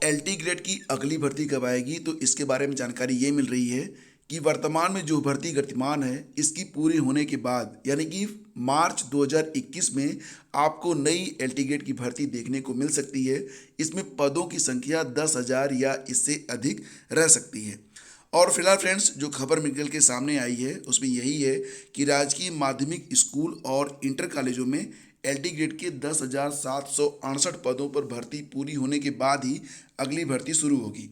LT grade की अगली भर्ती कब आएगी, तो इसके बारे में जानकारी ये मिल रही है कि वर्तमान में जो भर्ती गतिमान है इसकी पूरी होने के बाद यानी कि मार्च 2021 में आपको नई एलटी ग्रेड की भर्ती देखने को मिल सकती है। इसमें पदों की संख्या 10,000 या इससे अधिक रह सकती है। और फिलहाल फ्रेंड्स, जो खबर निकल के सामने आई है उसमें यही है कि राजकीय माध्यमिक स्कूल और इंटर कॉलेजों में एलटी ग्रेड के 10,768 पदों पर भर्ती पूरी होने के बाद ही अगली भर्ती शुरू होगी।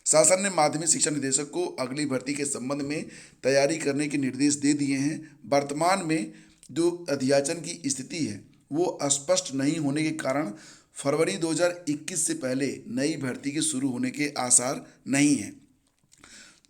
शासन ने माध्यमिक शिक्षा निदेशक को अगली भर्ती के संबंध में तैयारी करने के निर्देश दे दिए हैं। वर्तमान में जो अध्याचन की स्थिति है वो स्पष्ट नहीं होने के कारण फरवरी 2021 से पहले नई भर्ती के शुरू होने के आसार नहीं हैं।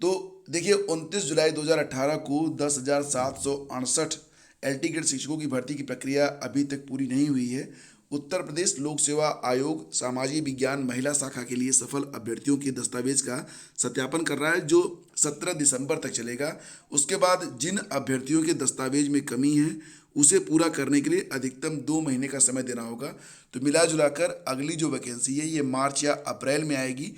तो देखिए, 29 जुलाई 2018 को 10,768 एलटी ग्रेड शिक्षकों की भर्ती की प्रक्रिया अभी तक पूरी नहीं हुई है। उत्तर प्रदेश लोक सेवा आयोग सामाजिक विज्ञान महिला शाखा के लिए सफल अभ्यर्थियों के दस्तावेज का सत्यापन कर रहा है, जो 17 दिसंबर तक चलेगा। उसके बाद जिन अभ्यर्थियों के दस्तावेज में कमी है उसे पूरा करने के लिए अधिकतम 2 महीने का समय देना होगा। तो मिला जुलाकर अगली जो वैकेंसी है ये मार्च या अप्रैल में आएगी।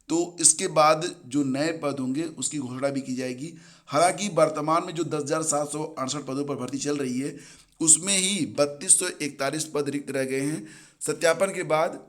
तो इसके बाद जो नए पद होंगे उसकी घोषणा भी की जाएगी। हालांकि वर्तमान में जो 10,768 पदों पर भर्ती चल रही है उसमें ही 3,241 पद रिक्त रह गए हैं। सत्यापन के बाद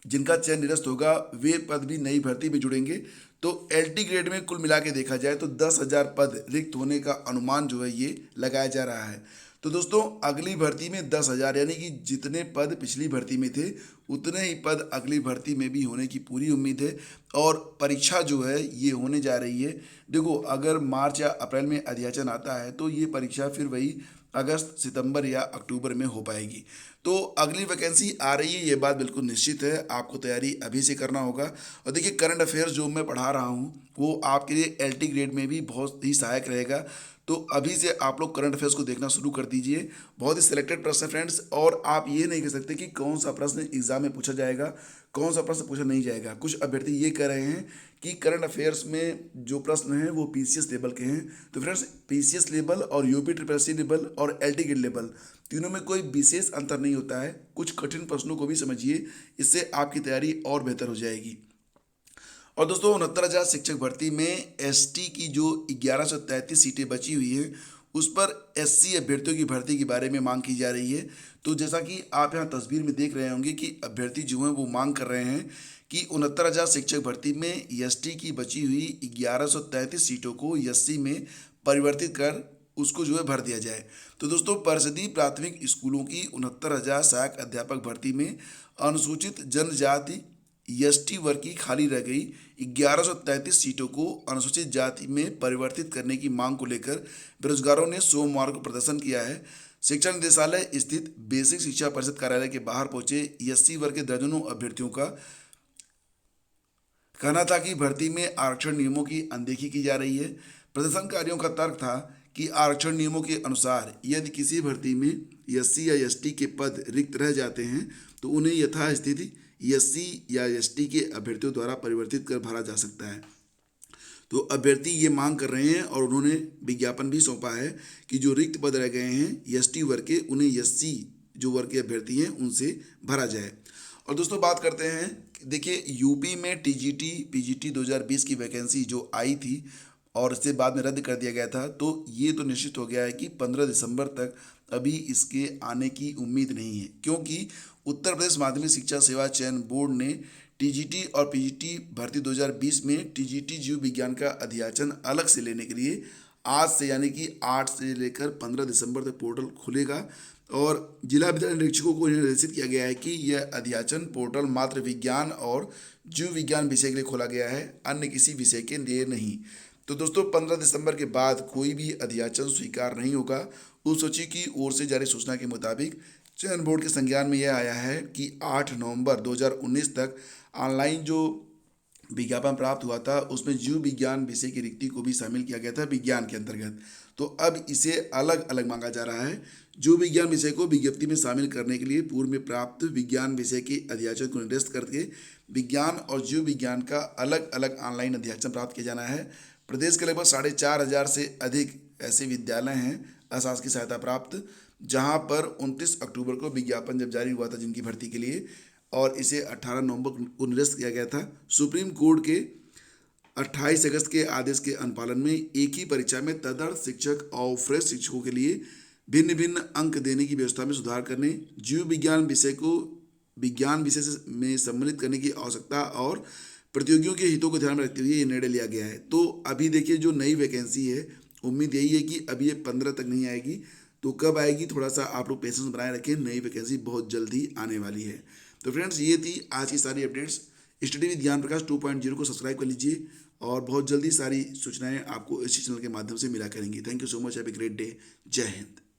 जिनका चयन निरस्त होगा वे पद भी नई भर्ती में जुड़ेंगे। तो एलटी ग्रेड में कुल मिला के देखा जाए तो 10,000 पद रिक्त होने का अनुमान जो है ये लगाया जा रहा है। तो दोस्तों, अगली भर्ती में 10,000 यानी कि जितने पद पिछली भर्ती में थे उतने ही पद अगली भर्ती में भी होने की पूरी उम्मीद है। और परीक्षा जो है ये होने जा रही है। देखो, अगर मार्च या अप्रैल में अध्याचन आता है तो ये परीक्षा फिर वही अगस्त, सितंबर या अक्टूबर में हो पाएगी। तो अगली वैकेंसी आ रही है, ये बात बिल्कुल निश्चित है। आपको तैयारी अभी से करना होगा। और देखिए, करंट अफेयर्स जो मैं पढ़ा रहा हूँ वो आपके लिए एलटी ग्रेड में भी बहुत ही सहायक रहेगा। तो अभी से आप लोग करंट अफेयर्स को देखना शुरू कर दीजिए। बहुत ही सिलेक्टेड प्रश्न है फ्रेंड्स, और आप ये नहीं कह सकते कि कौन सा प्रश्न एग्जाम में पूछा जाएगा, कौन सा प्रश्न पूछा नहीं जाएगा। कुछ अभ्यर्थी ये कह रहे हैं कि करंट अफेयर्स में जो प्रश्न हैं वो पीसीएस लेवल के हैं। तो फ्रेंड्स, पीसीएस लेवल और यूपी ट्रिपल एससी लेवल और एलटी ग्रेड लेवल तीनों में कोई विशेष अंतर नहीं होता है। कुछ कठिन प्रश्नों को भी समझिए, इससे आपकी तैयारी और बेहतर हो जाएगी। और दोस्तों, 69,000 शिक्षक भर्ती में एसटी की जो 1133 सीटें बची हुई हैं उस पर एससी अभ्यर्थियों की भर्ती के बारे में मांग की जा रही है। तो जैसा कि आप यहाँ तस्वीर में देख रहे होंगे कि अभ्यर्थी जो हैं वो मांग कर रहे हैं कि 69,000 शिक्षक भर्ती में एसटी की बची हुई 1133 सीटों को एससी में परिवर्तित कर उसको जो है भर दिया जाए। तो दोस्तों, परिषदीय प्राथमिक स्कूलों की 69,000 सहायक अध्यापक भर्ती में अनुसूचित जनजाति एसटी वर्ग की खाली रह गई 1133 सीटों को अनुसूचित जाति में परिवर्तित करने की मांग को लेकर बेरोजगारों ने सोमवार को प्रदर्शन किया है। शिक्षा निदेशालय स्थित बेसिक शिक्षा परिषद कार्यालय के बाहर पहुंचे एससी वर्ग के दर्जनों अभ्यर्थियों का कहना था कि भर्ती में आरक्षण नियमों की अनदेखी की जा रही है। प्रदर्शनकारियों का तर्क था कि आरक्षण नियमों के अनुसार यदि किसी भर्ती में एससी या एसटी के पद रिक्त रह जाते हैं तो उन्हें यथास्थिति एससी या एसटी के अभ्यर्थियों द्वारा परिवर्तित कर भरा जा सकता है। तो अभ्यर्थी ये मांग कर रहे हैं और उन्होंने विज्ञापन भी सौंपा है कि जो रिक्त पद रह गए हैं एसटी वर्ग के उन्हें एससी जो वर्ग के अभ्यर्थी हैं उनसे भरा जाए। और दोस्तों, बात करते हैं, देखिए यूपी में टीजीटी पीजीटी 2020 की वैकेंसी जो आई थी और इससे बाद में रद्द कर दिया गया था, तो ये तो निश्चित हो गया है कि 15 दिसंबर तक अभी इसके आने की उम्मीद नहीं है, क्योंकि उत्तर प्रदेश माध्यमिक शिक्षा सेवा चयन बोर्ड ने टीजीटी और पीजीटी भर्ती 2020 में टीजीटी जीव विज्ञान का अध्याचन अलग से लेने के लिए आज से यानी कि 8 से लेकर 15 दिसंबर तक पोर्टल खुलेगा। और जिला विद्यालय निरीक्षकों को निर्देशित किया गया है कि यह अध्याचन पोर्टल मात्र विज्ञान और जीव विज्ञान विषय के लिए खोला गया है, अन्य किसी विषय के लिए नहीं। तो दोस्तों, 15 दिसंबर के बाद कोई भी अध्याचन स्वीकार नहीं होगा। उस सूची की ओर से जारी सूचना के मुताबिक चयन बोर्ड के संज्ञान में यह आया है कि 8 नवंबर 2019 तक ऑनलाइन जो विज्ञापन प्राप्त हुआ था उसमें जीव विज्ञान विषय की रिक्ति को भी शामिल किया गया था विज्ञान के अंतर्गत। तो अब इसे अलग अलग मांगा जा रहा है। जीव विज्ञान विषय को विज्ञप्ति में शामिल करने के लिए पूर्व में प्राप्त विज्ञान विषय के अध्याचन को निर्दिष्ट करके विज्ञान और जीव विज्ञान का अलग अलग ऑनलाइन अध्याचन प्राप्त किया जाना है। प्रदेश के लगभग 4,500 से अधिक ऐसे विद्यालय हैं अशासकीय सहायता प्राप्त, जहां पर 29 अक्टूबर को विज्ञापन जब जारी हुआ था जिनकी भर्ती के लिए, और इसे 18 नवंबर को निरस्त किया गया था। सुप्रीम कोर्ट के 28 अगस्त के आदेश के अनुपालन में एक ही परीक्षा में तदर्थ शिक्षक और फ्रेश शिक्षकों के लिए भिन्न भिन्न अंक देने की व्यवस्था में सुधार करने, जीव विज्ञान विषय को विज्ञान विषय में सम्मिलित करने की आवश्यकता और प्रतियोगियों के हितों को ध्यान में रखते हुए ये निर्णय लिया गया है। तो अभी देखिए जो नई वैकेंसी है, उम्मीद यही है कि अभी ये 15 तक नहीं आएगी, तो कब आएगी थोड़ा सा आप लोग पेशेंस बनाए रखें, नई वैकेंसी बहुत जल्दी आने वाली है। तो फ्रेंड्स ये थी आज की सारी अपडेट्स। स्टडी विद ज्ञान प्रकाश 2.0 को सब्सक्राइब कर लीजिए और बहुत जल्दी सारी सूचनाएं आपको इसी चैनल के माध्यम से मिला करेंगी। Thank you so much, have a great day. जय हिंद।